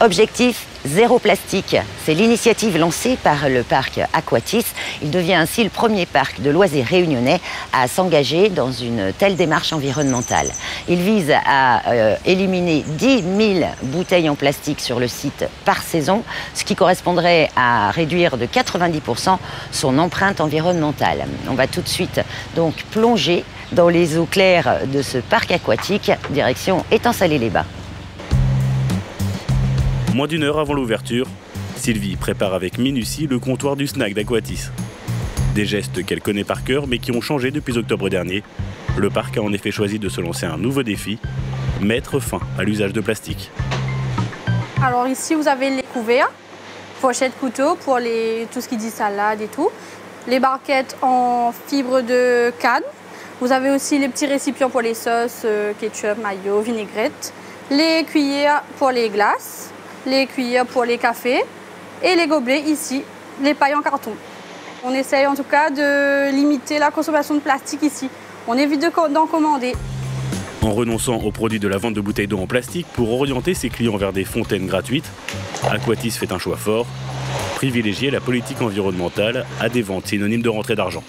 Objectif, zéro plastique. C'est l'initiative lancée par le parc Aquatis. Il devient ainsi le premier parc de loisirs réunionnais à s'engager dans une telle démarche environnementale. Il vise à éliminer 10 000 bouteilles en plastique sur le site par saison, ce qui correspondrait à réduire de 90% son empreinte environnementale. On va tout de suite donc plonger dans les eaux claires de ce parc aquatique, direction Étang-Salé-les-Bains. Moins d'une heure avant l'ouverture, Sylvie prépare avec minutie le comptoir du snack d'Aquatis. Des gestes qu'elle connaît par cœur mais qui ont changé depuis octobre dernier. Le parc a en effet choisi de se lancer un nouveau défi, mettre fin à l'usage de plastique. Alors ici vous avez les couverts, pochettes couteaux pour tout ce qui dit salade et tout. Les barquettes en fibre de canne. Vous avez aussi les petits récipients pour les sauces, ketchup, mayo, vinaigrette. Les cuillères pour les glaces. Les cuillères pour les cafés et les gobelets ici, les pailles en carton. On essaye en tout cas de limiter la consommation de plastique ici. On évite d'en commander. En renonçant aux produits de la vente de bouteilles d'eau en plastique pour orienter ses clients vers des fontaines gratuites, Aquatis fait un choix fort, privilégier la politique environnementale à des ventes synonymes de rentrée d'argent.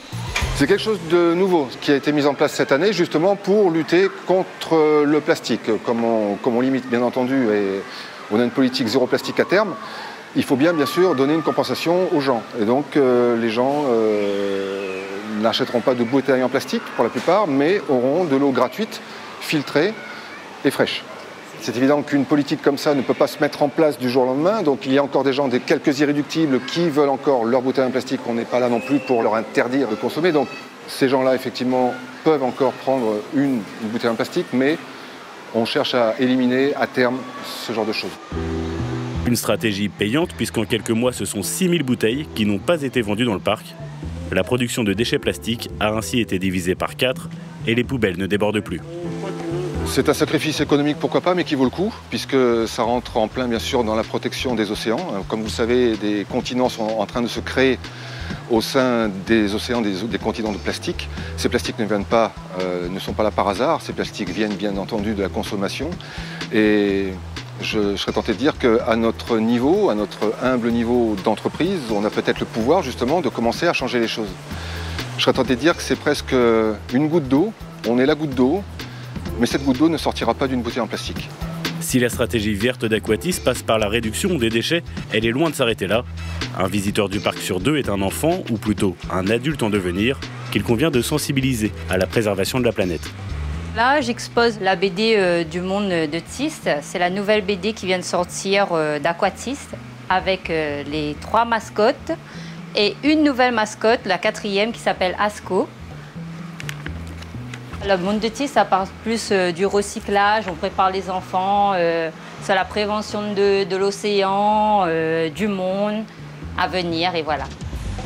C'est quelque chose de nouveau qui a été mis en place cette année justement pour lutter contre le plastique. Comme on limite bien entendu et on a une politique zéro plastique à terme, il faut bien sûr donner une compensation aux gens. Et donc les gens n'achèteront pas de bouteilles en plastique pour la plupart, mais auront de l'eau gratuite, filtrée et fraîche. C'est évident qu'une politique comme ça ne peut pas se mettre en place du jour au lendemain, donc il y a encore des gens, quelques irréductibles qui veulent encore leur bouteille en plastique. On n'est pas là non plus pour leur interdire de consommer. Donc ces gens-là effectivement peuvent encore prendre une bouteille en plastique, mais on cherche à éliminer à terme ce genre de choses. Une stratégie payante puisqu'en quelques mois, ce sont 6 000 bouteilles qui n'ont pas été vendues dans le parc. La production de déchets plastiques a ainsi été divisée par 4 et les poubelles ne débordent plus. C'est un sacrifice économique, pourquoi pas, mais qui vaut le coup, puisque ça rentre en plein, bien sûr, dans la protection des océans. Comme vous le savez, des continents sont en train de se créer au sein des océans, des continents de plastique. Ces plastiques ne sont pas là par hasard. Ces plastiques viennent, bien entendu, de la consommation. Et je serais tenté de dire qu'à notre niveau, à notre humble niveau d'entreprise, on a peut-être le pouvoir, justement, de commencer à changer les choses. Je serais tenté de dire que c'est presque une goutte d'eau. On est la goutte d'eau. Mais cette goutte d'eau ne sortira pas d'une bouteille en plastique. Si la stratégie verte d'Aquatis passe par la réduction des déchets, elle est loin de s'arrêter là. Un visiteur du parc sur 2 est un enfant, ou plutôt un adulte en devenir, qu'il convient de sensibiliser à la préservation de la planète. Là, j'expose la BD du monde de Tist. C'est la nouvelle BD qui vient de sortir d'Aquatis avec les 3 mascottes et une nouvelle mascotte, la 4e, qui s'appelle Asco. Le monde de Tist, ça parle plus du recyclage, on prépare les enfants sur la prévention de l'océan, du monde à venir, et voilà.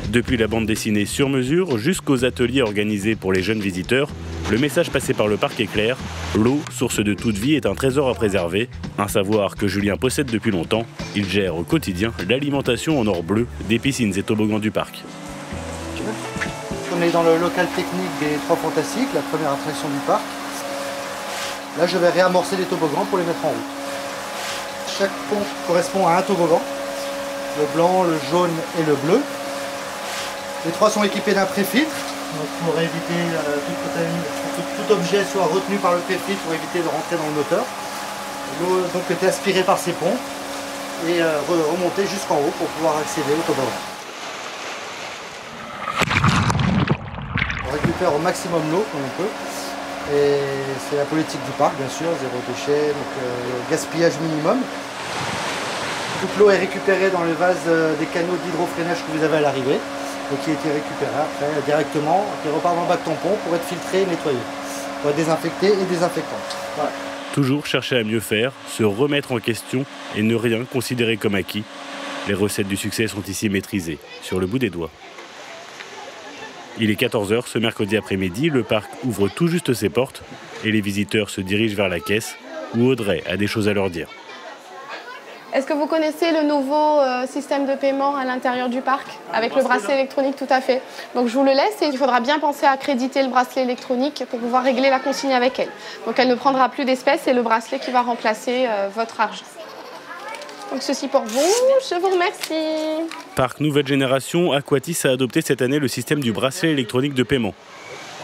Depuis la bande dessinée sur mesure jusqu'aux ateliers organisés pour les jeunes visiteurs, le message passé par le parc est clair. L'eau, source de toute vie, est un trésor à préserver. Un savoir que Julien possède depuis longtemps. Il gère au quotidien l'alimentation en or bleu des piscines et toboggans du parc. On est dans le local technique des 3 Fantastiques, la première attraction du parc. Là, je vais réamorcer les toboggans pour les mettre en route. Chaque pont correspond à un toboggan, le blanc, le jaune et le bleu. Les 3 sont équipés d'un pré-filtre, pour éviter tout objet soit retenu par le pré-filtre pour éviter de rentrer dans le moteur. L'eau donc est aspirée par ces ponts et remontée jusqu'en haut pour pouvoir accéder au toboggan. On récupère au maximum l'eau comme on peut. Et c'est la politique du parc, bien sûr, zéro déchet, donc gaspillage minimum. Toute l'eau est récupérée dans le vase des canaux d'hydrofreinage que vous avez à l'arrivée, donc qui a été récupéré après directement, qui repart dans le bac tampon pour être filtré et nettoyé, pour être désinfecté et désinfectant. Voilà. Toujours chercher à mieux faire, se remettre en question et ne rien considérer comme acquis. Les recettes du succès sont ici maîtrisées, sur le bout des doigts. Il est 14 h ce mercredi après-midi, le parc ouvre tout juste ses portes et les visiteurs se dirigent vers la caisse où Audrey a des choses à leur dire. Est-ce que vous connaissez le nouveau système de paiement à l'intérieur du parc avec le bracelet électronique? Tout à fait. Donc je vous le laisse et il faudra bien penser à accréditer le bracelet électronique pour pouvoir régler la consigne avec elle. Donc elle ne prendra plus d'espèces et le bracelet qui va remplacer votre argent. Donc ceci pour vous, je vous remercie. Parc nouvelle génération, Aquatis a adopté cette année le système du bracelet électronique de paiement.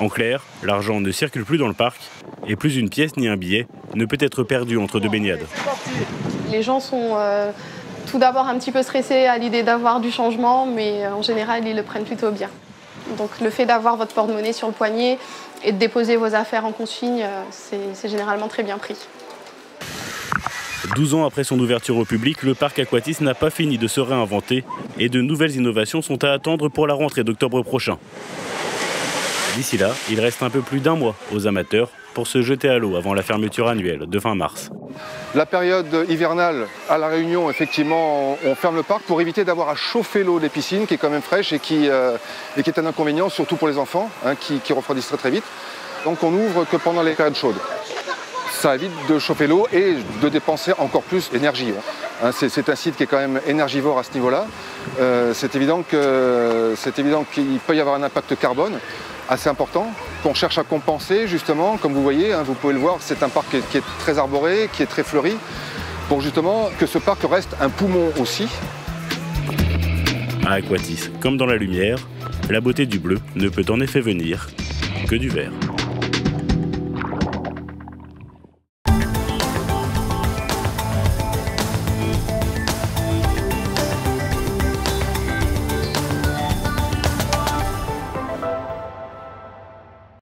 En clair, l'argent ne circule plus dans le parc et plus une pièce ni un billet ne peut être perdu entre deux baignades. Les gens sont tout d'abord un petit peu stressés à l'idée d'avoir du changement, mais en général, ils le prennent plutôt bien. Donc le fait d'avoir votre porte-monnaie sur le poignet et de déposer vos affaires en consigne, c'est généralement très bien pris. 12 ans après son ouverture au public, le parc Aquatis n'a pas fini de se réinventer et de nouvelles innovations sont à attendre pour la rentrée d'octobre prochain. D'ici là, il reste un peu plus d'un mois aux amateurs pour se jeter à l'eau avant la fermeture annuelle de fin mars. La période hivernale, à La Réunion, effectivement, on ferme le parc pour éviter d'avoir à chauffer l'eau des piscines, qui est quand même fraîche et qui est un inconvénient, surtout pour les enfants, hein, qui refroidissent très vite. Donc on n'ouvre que pendant les périodes chaudes. Ça évite de chauffer l'eau et de dépenser encore plus d'énergie. Hein, c'est un site qui est quand même énergivore à ce niveau-là. C'est évident qu'il peut y avoir un impact carbone assez important, qu'on cherche à compenser justement, comme vous voyez, hein, vous pouvez le voir, c'est un parc qui est très arboré, qui est très fleuri, pour justement que ce parc reste un poumon aussi. À Aquatis, comme dans la lumière, la beauté du bleu ne peut en effet venir que du vert.